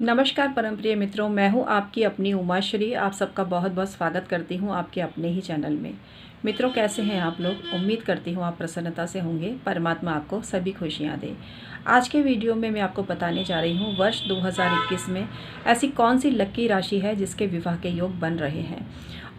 नमस्कार परम प्रिय मित्रों, मैं हूं आपकी अपनी उमाश्री। आप सबका बहुत बहुत स्वागत करती हूं आपके अपने ही चैनल में। मित्रों, कैसे हैं आप लोग? उम्मीद करती हूं आप प्रसन्नता से होंगे। परमात्मा आपको सभी खुशियां दे। आज के वीडियो में मैं आपको बताने जा रही हूं वर्ष 2021 में ऐसी कौन सी लकी राशि है जिसके विवाह के योग बन रहे हैं,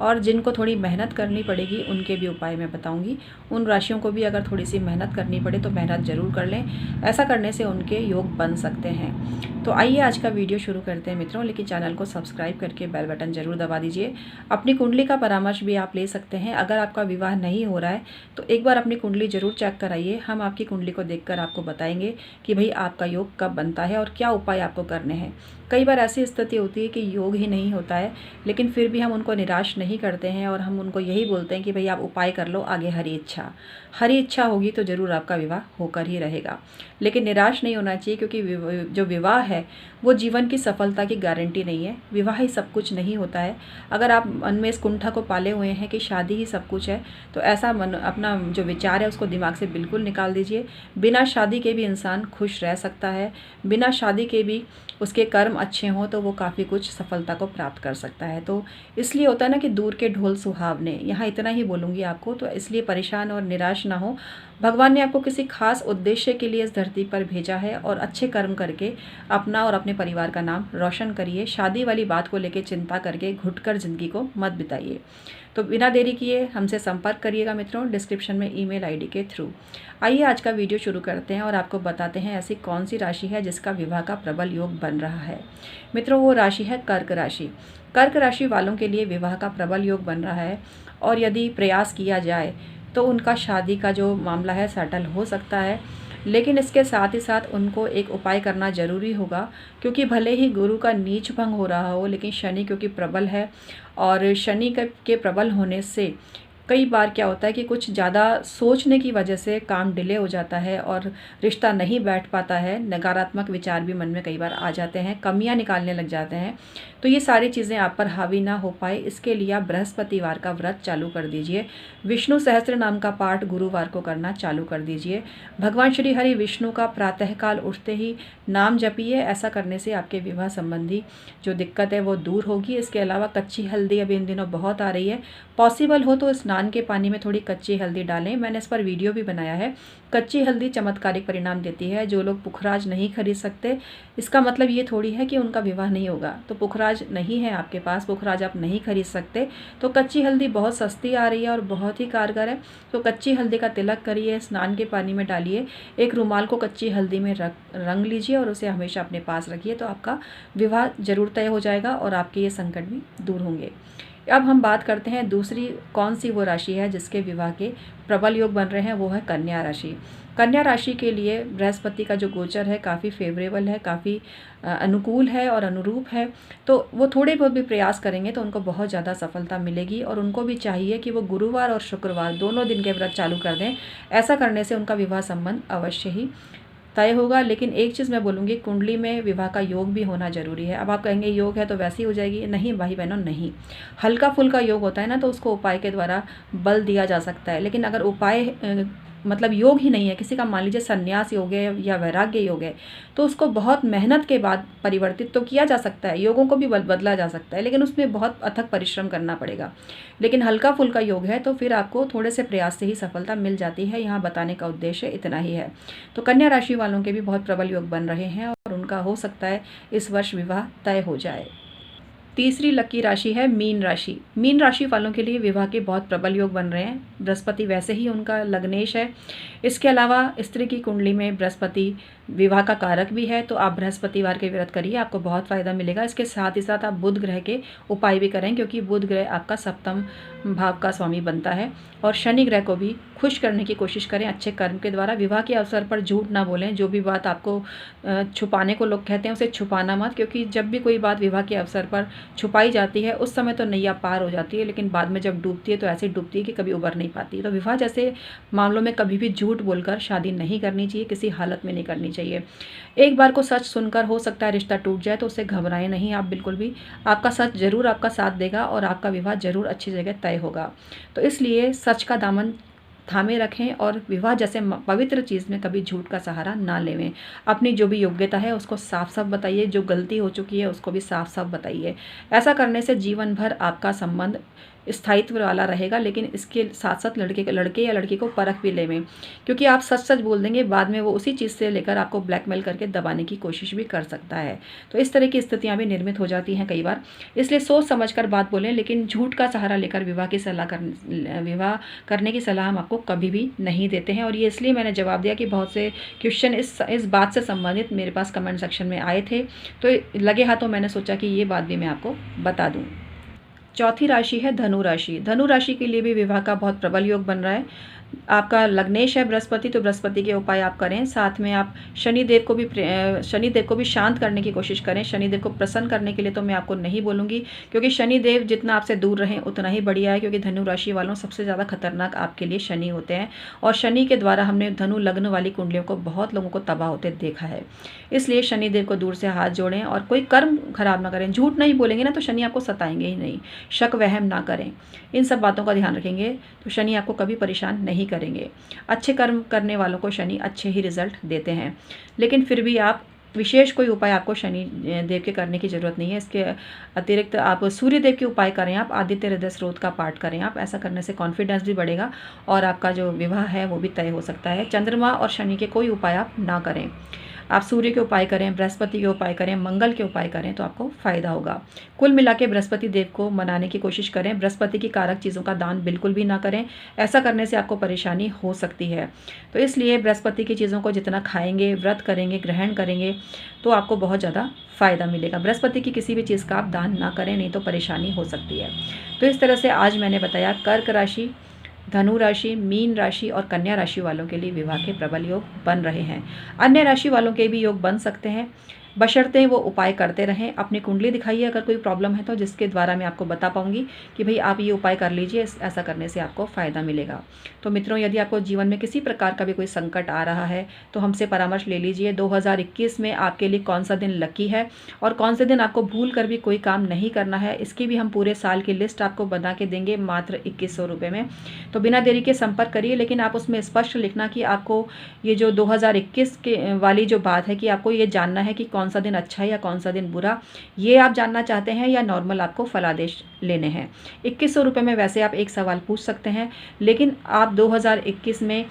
और जिनको थोड़ी मेहनत करनी पड़ेगी उनके भी उपाय मैं बताऊंगी। उन राशियों को भी अगर थोड़ी सी मेहनत करनी पड़े तो मेहनत ज़रूर कर लें, ऐसा करने से उनके योग बन सकते हैं। तो आइए आज का वीडियो शुरू करते हैं मित्रों, लेकिन चैनल को सब्सक्राइब करके बेल बटन ज़रूर दबा दीजिए। अपनी कुंडली का परामर्श भी आप ले सकते हैं। अगर आपका विवाह नहीं हो रहा है तो एक बार अपनी कुंडली ज़रूर चेक कराइए। हम आपकी कुंडली को देखकर आपको बताएंगे कि भाई आपका योग कब बनता है और क्या उपाय आपको करने हैं। कई बार ऐसी स्थिति होती है कि योग ही नहीं होता है, लेकिन फिर भी हम उनको निराश नहीं करते हैं और हम उनको यही बोलते हैं कि भाई आप उपाय कर लो, आगे हरी इच्छा। हरी इच्छा होगी तो ज़रूर आपका विवाह होकर ही रहेगा। लेकिन निराश नहीं होना चाहिए, क्योंकि जो विवाह है वो जीवन की सफलता की गारंटी नहीं है। विवाह ही सब कुछ नहीं होता है। अगर आप मन में इस कुंठा को पाले हुए हैं कि शादी ही सब कुछ है, तो ऐसा मन अपना जो विचार है उसको दिमाग से बिल्कुल निकाल दीजिए। बिना शादी के भी इंसान खुश रह सकता है। बिना शादी के भी उसके कर्म अच्छे हों तो वो काफ़ी कुछ सफलता को प्राप्त कर सकता है। तो इसलिए होता है ना कि दूर के ढोल सुहावने, यहाँ इतना ही बोलूँगी आपको। तो इसलिए परेशान और निराश ना हो। भगवान ने आपको किसी खास उद्देश्य के लिए इस धरती पर भेजा है, और अच्छे कर्म करके अपना और अपने परिवार का नाम रोशन करिए। शादी वाली बात को लेकर चिंता करके घुटकर ज़िंदगी को मत बिताइए। तो बिना देरी किए हमसे संपर्क करिएगा मित्रों, डिस्क्रिप्शन में ईमेल आईडी के थ्रू। आइए आज का वीडियो शुरू करते हैं और आपको बताते हैं ऐसी कौन सी राशि है जिसका विवाह का प्रबल योग बन रहा है। मित्रों, वो राशि है कर्क राशि। कर्क राशि वालों के लिए विवाह का प्रबल योग बन रहा है, और यदि प्रयास किया जाए तो उनका शादी का जो मामला है सेटल हो सकता है। लेकिन इसके साथ ही साथ उनको एक उपाय करना ज़रूरी होगा, क्योंकि भले ही गुरु का नीच भंग हो रहा हो, लेकिन शनि क्योंकि प्रबल है, और शनि के प्रबल होने से कई बार क्या होता है कि कुछ ज़्यादा सोचने की वजह से काम डिले हो जाता है और रिश्ता नहीं बैठ पाता है। नकारात्मक विचार भी मन में कई बार आ जाते हैं, कमियां निकालने लग जाते हैं। तो ये सारी चीज़ें आप पर हावी ना हो पाए, इसके लिए आप बृहस्पतिवार का व्रत चालू कर दीजिए। विष्णु सहस्त्र नाम का पाठ गुरुवार को करना चालू कर दीजिए। भगवान श्री हरि विष्णु का प्रातःकाल उठते ही नाम जपिए। ऐसा करने से आपके विवाह संबंधी जो दिक्कत है वो दूर होगी। इसके अलावा कच्ची हल्दी अभी इन दिनों बहुत आ रही है। पॉसिबल हो तो स्नान के पानी में थोड़ी कच्ची हल्दी डालें। मैंने इस पर वीडियो भी बनाया है। कच्ची हल्दी चमत्कारिक परिणाम देती है। जो लोग पुखराज नहीं खरीद सकते, इसका मतलब ये थोड़ी है कि उनका विवाह नहीं होगा। तो पुखराज नहीं है आपके पास, पुखराज आप नहीं खरीद सकते, तो कच्ची हल्दी बहुत सस्ती आ रही है और बहुत ही कारगर है। तो कच्ची हल्दी का तिलक करिए, स्नान के पानी में डालिए, एक रुमाल को कच्ची हल्दी में रंग लीजिए और उसे हमेशा अपने पास रखिए। तो आपका विवाह जरूर तय हो जाएगा और आपके ये संकट भी दूर होंगे। अब हम बात करते हैं दूसरी कौन सी वो राशि है जिसके विवाह के प्रबल योग बन रहे हैं। वो है कन्या राशि। कन्या राशि के लिए बृहस्पति का जो गोचर है काफ़ी फेवरेबल है, काफ़ी अनुकूल है और अनुरूप है। तो वो थोड़े बहुत भी प्रयास करेंगे तो उनको बहुत ज़्यादा सफलता मिलेगी, और उनको भी चाहिए कि वो गुरुवार और शुक्रवार दोनों दिन के व्रत चालू कर दें। ऐसा करने से उनका विवाह संबंध अवश्य ही तय होगा। लेकिन एक चीज़ मैं बोलूँगी, कुंडली में विवाह का योग भी होना जरूरी है। अब आप कहेंगे योग है तो वैसी हो जाएगी। नहीं भाई बहनों, नहीं। हल्का फुल्का योग होता है ना, तो उसको उपाय के द्वारा बल दिया जा सकता है। लेकिन अगर उपाय मतलब योग ही नहीं है, किसी का मान लीजिए संन्यास योग है या वैराग्य योग है, तो उसको बहुत मेहनत के बाद परिवर्तित तो किया जा सकता है। योगों को भी बदला जा सकता है, लेकिन उसमें बहुत अथक परिश्रम करना पड़ेगा। लेकिन हल्का फुल्का योग है तो फिर आपको थोड़े से प्रयास से ही सफलता मिल जाती है। यहाँ बताने का उद्देश्य इतना ही है। तो कन्या राशि वालों के भी बहुत प्रबल योग बन रहे हैं, और उनका हो सकता है इस वर्ष विवाह तय हो जाए। तीसरी लकी राशि है मीन राशि। मीन राशि वालों के लिए विवाह के बहुत प्रबल योग बन रहे हैं। बृहस्पति वैसे ही उनका लग्नेश है। इसके अलावा स्त्री की कुंडली में बृहस्पति विवाह का कारक भी है, तो आप बृहस्पतिवार के व्रत करिए, आपको बहुत फायदा मिलेगा। इसके साथ ही साथ आप बुध ग्रह के उपाय भी करें, क्योंकि बुध ग्रह आपका सप्तम भाव का स्वामी बनता है। और शनि ग्रह को भी खुश करने की कोशिश करें अच्छे कर्म के द्वारा। विवाह के अवसर पर झूठ ना बोलें। जो भी बात आपको छुपाने को लोग कहते हैं उसे छुपाना मत, क्योंकि जब भी कोई बात विवाह के अवसर पर छुपाई जाती है उस समय तो नैया पार हो जाती है, लेकिन बाद में जब डूबती है तो ऐसे डूबती है कि कभी उबर नहीं पाती। तो विवाह जैसे मामलों में कभी भी झूठ बोलकर शादी नहीं करनी चाहिए, किसी हालत में नहीं करनी चाहिए। एक बार को सच सुनकर हो सकता है रिश्ता टूट जाए, तो उससे घबराएं नहीं आप बिल्कुल भी। आपका सच जरूर आपका साथ देगा और आपका विवाह जरूर अच्छी जगह तय होगा। तो इसलिए सच का दामन थामे रखें और विवाह जैसे पवित्र चीज़ में कभी झूठ का सहारा ना लेवें। अपनी जो भी योग्यता है उसको साफ साफ बताइए, जो गलती हो चुकी है उसको भी साफ साफ बताइए। ऐसा करने से जीवन भर आपका संबंध स्थायित्व वाला रहेगा, लेकिन इसके साथ साथ लड़के या लड़की को परख भी लेवें, क्योंकि आप सच सच बोल देंगे बाद में वो उसी चीज़ से लेकर आपको ब्लैकमेल करके दबाने की कोशिश भी कर सकता है। तो इस तरह की स्थितियाँ भी निर्मित हो जाती हैं कई बार, इसलिए सोच समझ कर बात बोलें, लेकिन झूठ का सहारा लेकर विवाह करने की सलाह हम आपको कभी भी नहीं देते हैं। और ये इसलिए मैंने जवाब दिया कि बहुत से क्वेश्चन इस बात से संबंधित मेरे पास कमेंट सेक्शन में आए थे, तो लगे हाथों मैंने सोचा कि ये बात भी मैं आपको बता दूँ। चौथी राशि है धनु राशि। धनु राशि के लिए भी विवाह का बहुत प्रबल योग बन रहा है। आपका लग्नेश है बृहस्पति, तो बृहस्पति के उपाय आप करें। साथ में आप शनिदेव को भी शांत करने की कोशिश करें। शनिदेव को प्रसन्न करने के लिए तो मैं आपको नहीं बोलूँगी, क्योंकि शनिदेव जितना आपसे दूर रहें उतना ही बढ़िया है, क्योंकि धनु राशि वालों सबसे ज़्यादा खतरनाक आपके लिए शनि होते हैं, और शनि के द्वारा हमने धनु लग्न वाली कुंडलियों को बहुत लोगों को तबाह होते देखा है। इसलिए शनिदेव को दूर से हाथ जोड़ें और कोई कर्म खराब ना करें। झूठ नहीं बोलेंगे ना तो शनि आपको सताएंगे ही नहीं। शक वहम ना करें, इन सब बातों का ध्यान रखेंगे तो शनि आपको कभी परेशान नहीं करेंगे। अच्छे कर्म करने वालों को शनि अच्छे ही रिजल्ट देते हैं, लेकिन फिर भी आप विशेष कोई उपाय आपको शनि देव के करने की ज़रूरत नहीं है। इसके अतिरिक्त आप सूर्य देव के उपाय करें, आप आदित्य हृदय स्रोत का पाठ करें। आप ऐसा करने से कॉन्फिडेंस भी बढ़ेगा और आपका जो विवाह है वो भी तय हो सकता है। चंद्रमा और शनि के कोई उपाय आप ना करें। आप सूर्य के उपाय करें, बृहस्पति के उपाय करें, मंगल के उपाय करें तो आपको फ़ायदा होगा। कुल मिला के बृहस्पति देव को मनाने की कोशिश करें। बृहस्पति की कारक चीज़ों का दान बिल्कुल भी ना करें, ऐसा करने से आपको परेशानी हो सकती है। तो इसलिए बृहस्पति की चीज़ों को जितना खाएंगे, व्रत करेंगे, ग्रहण करेंगे तो आपको बहुत ज़्यादा फ़ायदा मिलेगा। बृहस्पति की किसी भी चीज़ का आप दान ना करें, नहीं तो परेशानी हो सकती है। तो इस तरह से आज मैंने बताया कर्क राशि, धनु राशि, मीन राशि और कन्या राशि वालों के लिए विवाह के प्रबल योग बन रहे हैं। अन्य राशि वालों के भी योग बन सकते हैं, बशर्ते वो उपाय करते रहें। अपनी कुंडली दिखाइए अगर कोई प्रॉब्लम है तो, जिसके द्वारा मैं आपको बता पाऊंगी कि भाई आप ये उपाय कर लीजिए, ऐसा करने से आपको फ़ायदा मिलेगा। तो मित्रों, यदि आपको जीवन में किसी प्रकार का भी कोई संकट आ रहा है तो हमसे परामर्श ले लीजिए। 2021 में आपके लिए कौन सा दिन लकी है और कौन से दिन आपको भूल कर भी कोई काम नहीं करना है, इसकी भी हम पूरे साल की लिस्ट आपको बना के देंगे मात्र 2100 रुपये में। तो बिना देरी के संपर्क करिए, लेकिन आप उसमें स्पष्ट लिखना कि आपको ये जो 2021 के वाली जो बात है कि आपको ये जानना है कि कौन सा दिन अच्छा है या कौन सा दिन बुरा, ये आप जानना चाहते हैं या नॉर्मल आपको फलादेश लेने हैं। 2100 रुपये में वैसे आप एक सवाल पूछ सकते हैं, लेकिन आप 2021 में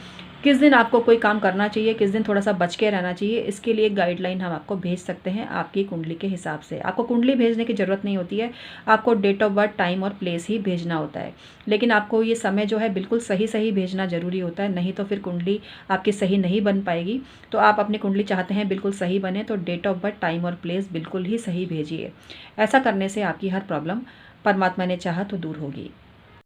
किस दिन आपको कोई काम करना चाहिए, किस दिन थोड़ा सा बच के रहना चाहिए, इसके लिए एक गाइडलाइन हम आपको भेज सकते हैं आपकी कुंडली के हिसाब से। आपको कुंडली भेजने की ज़रूरत नहीं होती है, आपको डेट ऑफ बर्थ, टाइम और प्लेस ही भेजना होता है। लेकिन आपको ये समय जो है बिल्कुल सही भेजना ज़रूरी होता है, नहीं तो फिर कुंडली आपकी सही नहीं बन पाएगी। तो आप अपनी कुंडली चाहते हैं बिल्कुल सही बने तो डेट ऑफ बर्थ, टाइम और प्लेस बिल्कुल ही सही भेजिए। ऐसा करने से आपकी हर प्रॉब्लम परमात्मा ने चाहा तो दूर होगी।